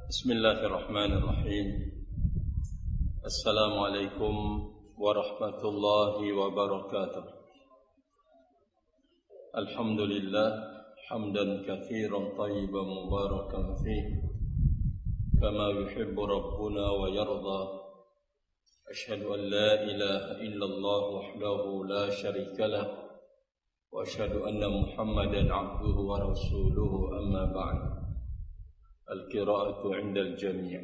Bismillahirrahmanirrahim. Assalamualaikum warahmatullahi wabarakatuh. Alhamdulillah hamdan katsiran tayyiban mubarakan fihi kama yuhibbu rabbuna wa yarda. Ashhadu an la ilaha illallah wahdahu la syarika lah wa ashhadu anna Muhammadan abduhu wa rasuluhu, amma ba'd. Al-qira'atu 'inda al-jami'.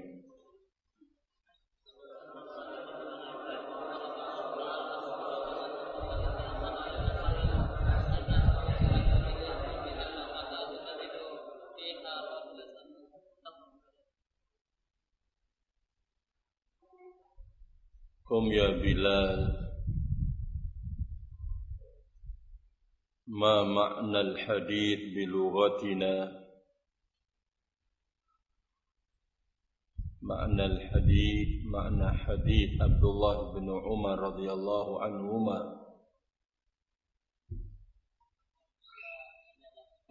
Qum ya Bilal, ma ma'na al-hadith bilughatina. Makna al-hadith, makna hadith Abdullah bin Umar radhiyallahu anhuma,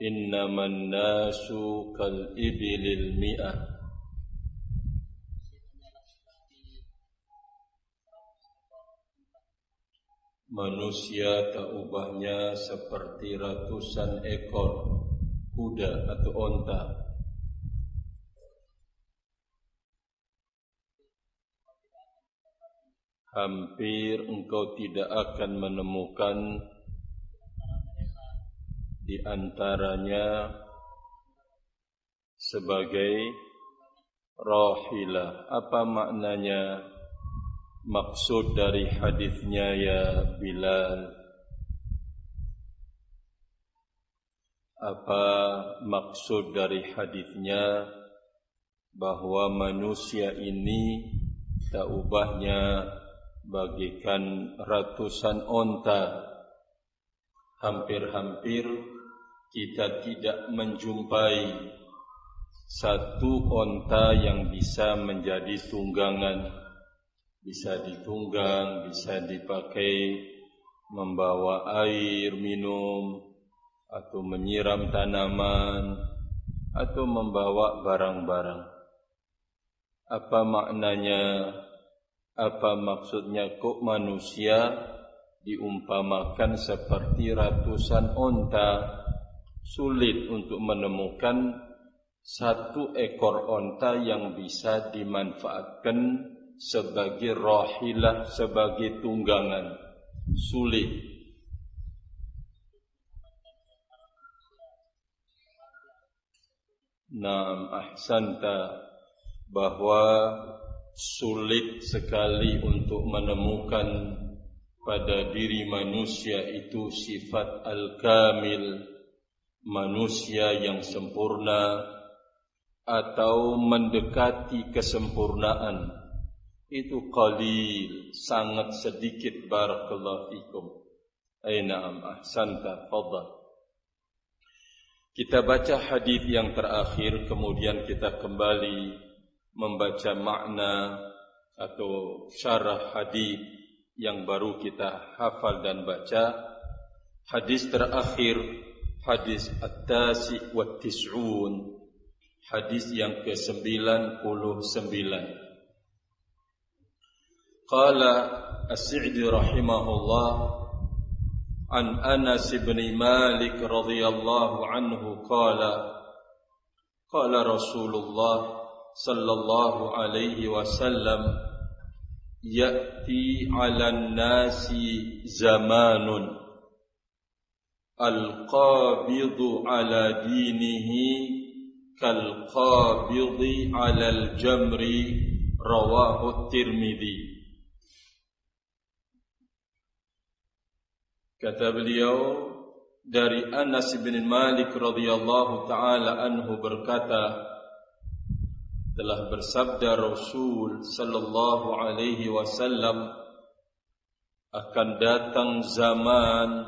innaman nasu kal ibilil mi'ah. Manusia tak ubahnya seperti ratusan ekor kuda atau onta. Hampir engkau tidak akan menemukan di antaranya sebagai rahilah. Apa maknanya? Maksud dari hadisnya ya Bilal? Apa maksud dari hadisnya? Bahwa manusia ini tak ubahnya bagikan ratusan onta. Hampir-hampir kita tidak menjumpai satu onta yang bisa menjadi tunggangan, bisa ditunggang, bisa dipakai membawa air minum atau menyiram tanaman atau membawa barang-barang. Apa maknanya? Apa maksudnya kok manusia diumpamakan seperti ratusan onta? Sulit untuk menemukan satu ekor onta yang bisa dimanfaatkan sebagai rahilah, sebagai tunggangan. Sulit. Naam, ahsanta, bahwa sulit sekali untuk menemukan pada diri manusia itu sifat al-kamil, manusia yang sempurna atau mendekati kesempurnaan. Itu qalil, sangat sedikit. Barakallahu fikum. Na'am, ahsanta, fadhal. Kita baca hadis yang terakhir, kemudian kita kembali membaca makna atau syarah hadis yang baru kita hafal dan baca. Hadis terakhir, hadis at-tasi' wa tis'un, hadis yang ke-99. Qala As-Sa'di rahimahullah an Anas bin Malik radhiyallahu anhu qala qala Rasulullah sallallahu alaihi wasallam, ya'ti 'alan nasi zamanun al-qabidu 'ala dinihi kal-qabidi 'alal jamri, rawahu Tirmidzi. Kata beliau dari Anas bin Malik radhiyallahu taala anhu berkata, telah bersabda Rasul sallallahu alaihi wasallam, akan datang zaman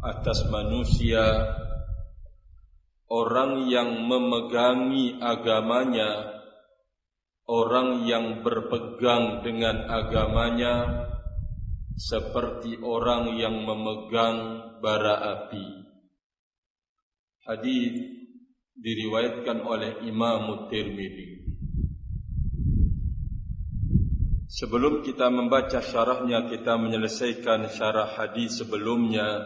atas manusia orang yang memegangi agamanya, orang yang berpegang dengan agamanya seperti orang yang memegang bara api. Hadis diriwayatkan oleh Imam Tirmidzi. Sebelum kita membaca syarahnya, kita menyelesaikan syarah hadis sebelumnya.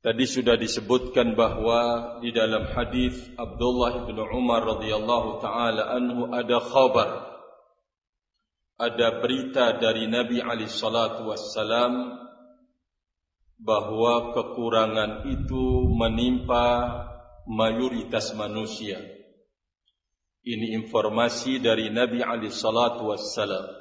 Tadi sudah disebutkan bahawa di dalam hadis Abdullah bin Umar radhiyallahu taala anhu ada khabar, ada berita dari Nabi alaihi salatu wassalam bahawa kekurangan itu menimpa mayoritas manusia. Ini informasi dari Nabi alaihi salatu wassalam.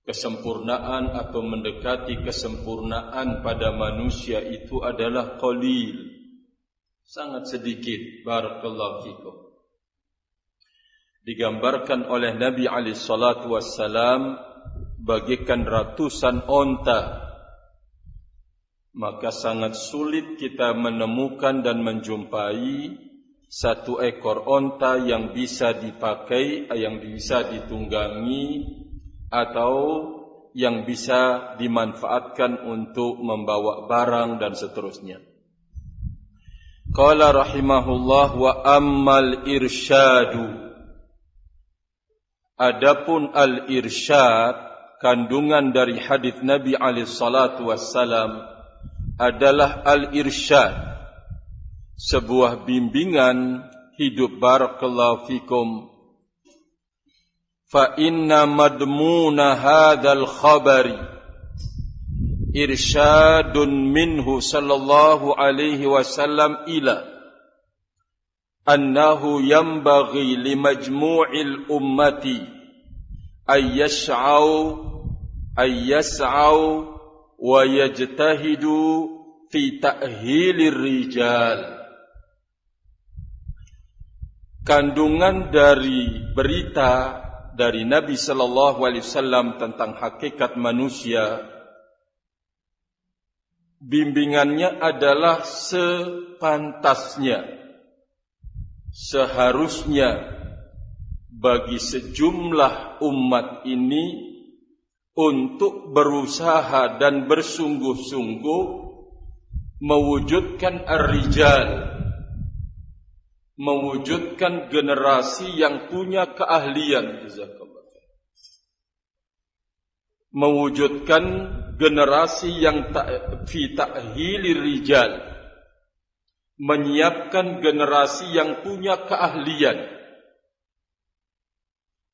Kesempurnaan atau mendekati kesempurnaan pada manusia itu adalah qalil, sangat sedikit. Barakallahu fikum. Digambarkan oleh Nabi alaihi salatu wassalam bagaikan ratusan onta. Maka sangat sulit kita menemukan dan menjumpai satu ekor onta yang bisa dipakai, yang bisa ditunggangi, atau yang bisa dimanfaatkan untuk membawa barang dan seterusnya. Qala rahimahullah wa ammal irsyadu. Adapun al-irsyad, kandungan dari hadis Nabi alaihi salatu wassalam adalah al-irsyad, sebuah bimbingan hidup. Barakallahu fikum. Fa inna madmuna hadzal khabari irsyadun minhu sallallahu alaihi wasallam ila annahu yanbaghi limajmu'il ummati ay yas'au wa yajtahidu fi ta'hilir rijal. Kandungan dari berita dari Nabi sallallahu alaihi wasallam tentang hakikat manusia, bimbingannya adalah sepantasnya, seharusnya bagi sejumlah umat ini untuk berusaha dan bersungguh-sungguh mewujudkan ar-rijal, mewujudkan generasi yang punya keahlian, mewujudkan generasi yang fi ta'hilir rijal, menyiapkan generasi yang punya keahlian,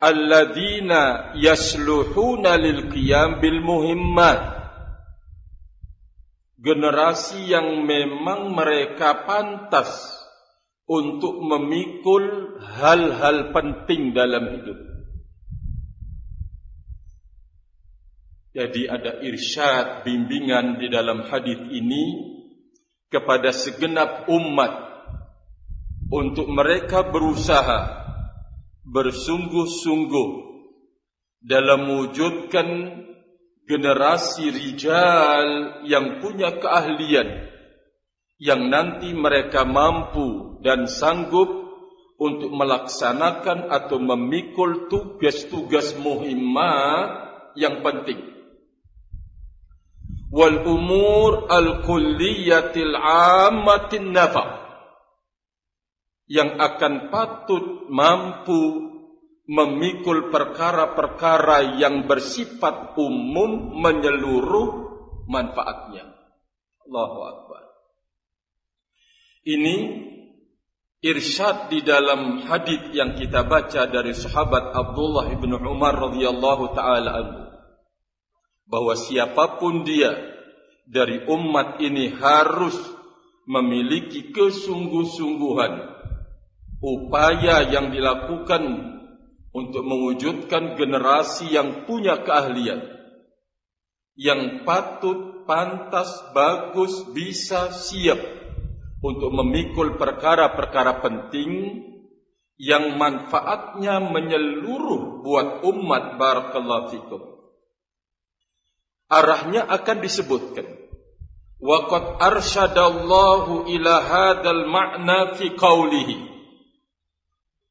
alladzina yasluhuna lil qiyam bil muhimmat, generasi yang memang mereka pantas untuk memikul hal-hal penting dalam hidup. Jadi ada irsyad, bimbingan di dalam hadis ini kepada segenap umat untuk mereka berusaha bersungguh-sungguh dalam mewujudkan generasi rijal yang punya keahlian, yang nanti mereka mampu dan sanggup untuk melaksanakan atau memikul tugas-tugas muhimmat yang penting. Wal umur al-kulliyatil ammatin nafa', yang akan patut mampu memikul perkara-perkara yang bersifat umum, menyeluruh manfaatnya. Allahu Akbar. Ini irsyad di dalam hadis yang kita baca dari sahabat Abdullah bin Umar radhiyallahu taala anhu, bahwa siapapun dia dari umat ini harus memiliki kesungguh-sungguhan, upaya yang dilakukan untuk mewujudkan generasi yang punya keahlian, yang patut, pantas, bagus, bisa, siap untuk memikul perkara-perkara penting yang manfaatnya menyeluruh buat umat. Barakallahu fikum. Arahnya akan disebutkan. Wa qad arsyadallahu ila hadzal ma'na fi qawlihi.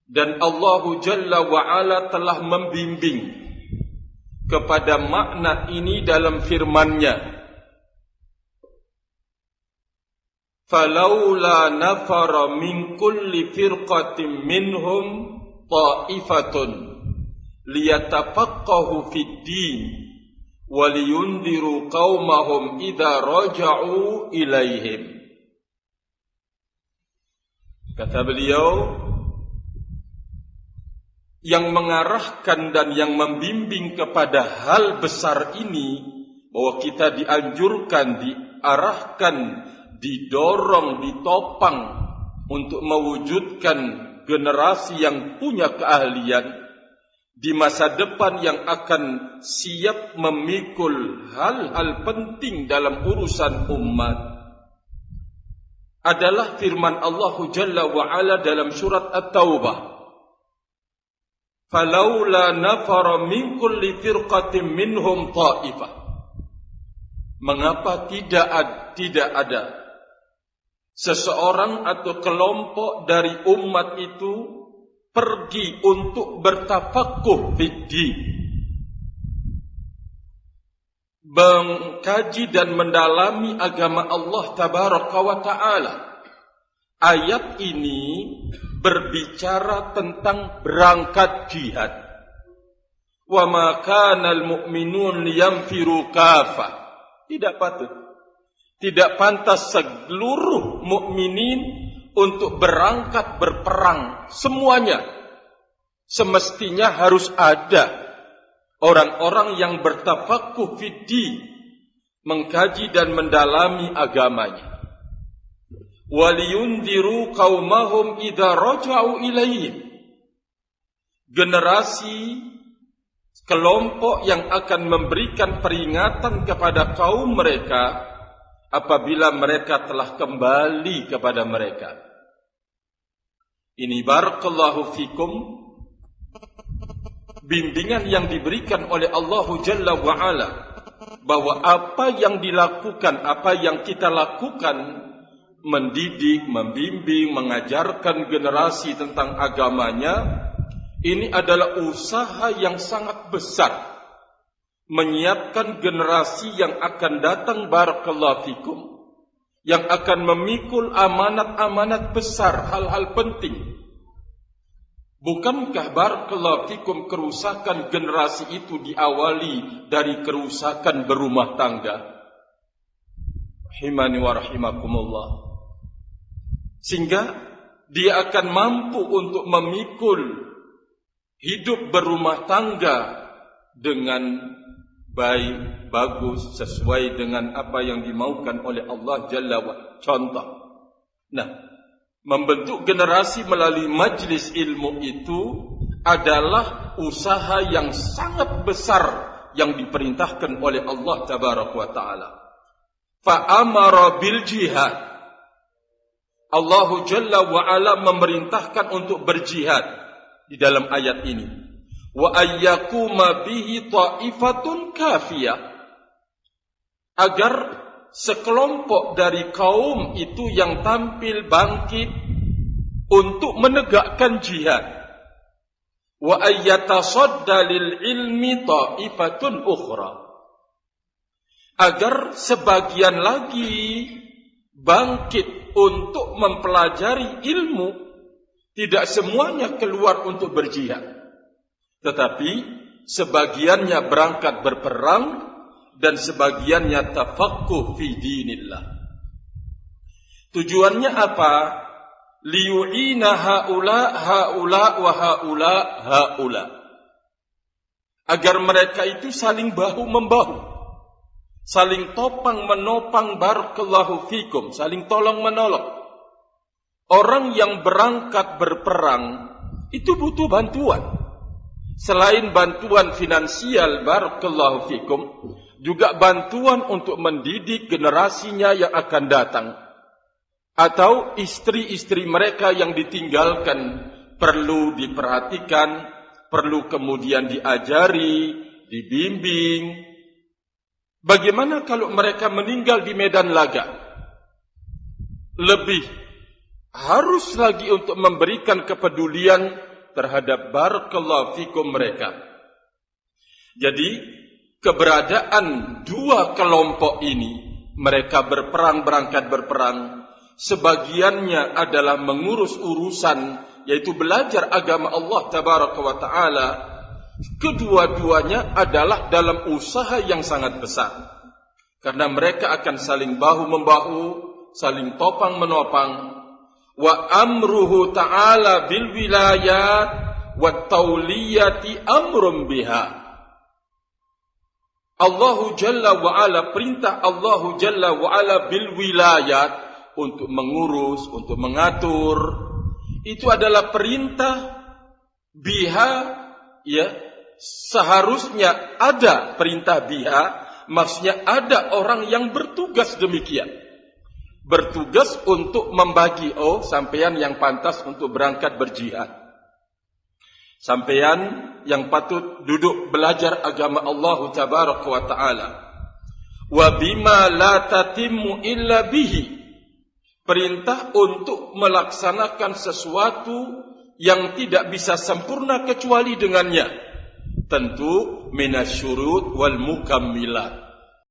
Dan Allah Jalla wa Ala telah membimbing kepada makna ini dalam firman-Nya. Falaula nafara min kulli firqatin minhum ta'ifatun liyatafaqahu fid din wa liyundiru qaumahum idza raja'u ilaihim. Kata beliau, yang mengarahkan dan yang membimbing kepada hal besar ini, bahwa kita dianjurkan, diarahkan, didorong, ditopang untuk mewujudkan generasi yang punya keahlian di masa depan yang akan siap memikul hal-hal penting dalam urusan umat, adalah firman Allah Jalla wa Ala dalam surat At-Taubah. Falaula nafara min kulli firqatin minhum ta'ifah. Mengapa tidak ada seseorang atau kelompok dari umat itu pergi untuk bertafaqquh fid-din, mengkaji dan mendalami agama Allah Tabaraka wa Ta'ala. Ayat ini berbicara tentang berangkat jihad. Wa ma kana al-mu'minun liyanfiru kafah. Tidak pantas seluruh mukminin untuk berangkat berperang semuanya. Semestinya harus ada orang-orang yang bertafaqquh fid-din, mengkaji dan mendalami agamanya. Waliyundiru qaumahum idza raja'u ilaihim. Generasi, kelompok yang akan memberikan peringatan kepada kaum mereka apabila mereka telah kembali kepada mereka. Ini barakallahu fikum, bimbingan yang diberikan oleh Allah Jalla wa Ala, bahwa apa yang dilakukan, apa yang kita lakukan, mendidik, membimbing, mengajarkan generasi tentang agamanya, ini adalah usaha yang sangat besar, menyiapkan generasi yang akan datang barakallahu fikum, yang akan memikul amanat-amanat besar, hal-hal penting. Bukankah barakallahu fikum kerusakan generasi itu diawali dari kerusakan berumah tangga? Rahimani wa rahimakumullah. Sehingga dia akan mampu untuk memikul hidup berumah tangga dengan baik, bagus, sesuai dengan apa yang dimaukan oleh Allah Jalla wa Ala. Contoh. Nah, membentuk generasi melalui majlis ilmu itu adalah usaha yang sangat besar yang diperintahkan oleh Allah Tabaraka wa Ta'ala. Fa'amara bil jihad. Allah Jalla wa Ala memerintahkan untuk berjihad di dalam ayat ini. Wa ayyakuma bihi ta'ifatun kafiyah. Agar sekelompok dari kaum itu yang tampil bangkit untuk menegakkan jihad. Wa ayyatasadda lil ilmi ta'ifatun ukhra. Agar sebagian lagi bangkit untuk mempelajari ilmu. Tidak semuanya keluar untuk berjihad, tetapi sebagiannya berangkat berperang dan sebagiannya tafaqquh fi dinillah. Tujuannya apa? Liyu'ina haula wa haula. Agar mereka itu saling bahu-membahu, saling topang menopang barakallahu fikum, saling tolong menolong. Orang yang berangkat berperang itu butuh bantuan. Selain bantuan finansial barakallahu fikum, juga bantuan untuk mendidik generasinya yang akan datang. Atau istri-istri mereka yang ditinggalkan perlu diperhatikan, perlu kemudian diajari, dibimbing. Bagaimana kalau mereka meninggal di medan laga? Lebih harus lagi untuk memberikan kepedulian terhadap barakallahu fikum mereka. Jadi keberadaan dua kelompok ini, mereka berperang, berangkat berperang, sebagiannya adalah mengurus urusan, yaitu belajar agama Allah Tabaraka wa Ta'ala. Kedua-duanya adalah dalam usaha yang sangat besar, karena mereka akan saling bahu-membahu, saling topang-menopang. Wa amruhu ta'ala bil wilayat wa tauliyati amrum biha. Allahu Jalla wa Ala, perintah Allahu Jalla wa Ala bil wilayat, untuk mengurus, untuk mengatur, itu adalah perintah biha, ya. Seharusnya ada perintah biha, maksudnya ada orang yang bertugas demikian. Bertugas untuk membagi, oh sampean yang pantas untuk berangkat berjihad, sampean yang patut duduk belajar agama Allah Tabaraka wa Ta'ala. Wa bima la tatimmu illa bihi, perintah untuk melaksanakan sesuatu yang tidak bisa sempurna kecuali dengannya. Tentu minasyurut wal mukammilat,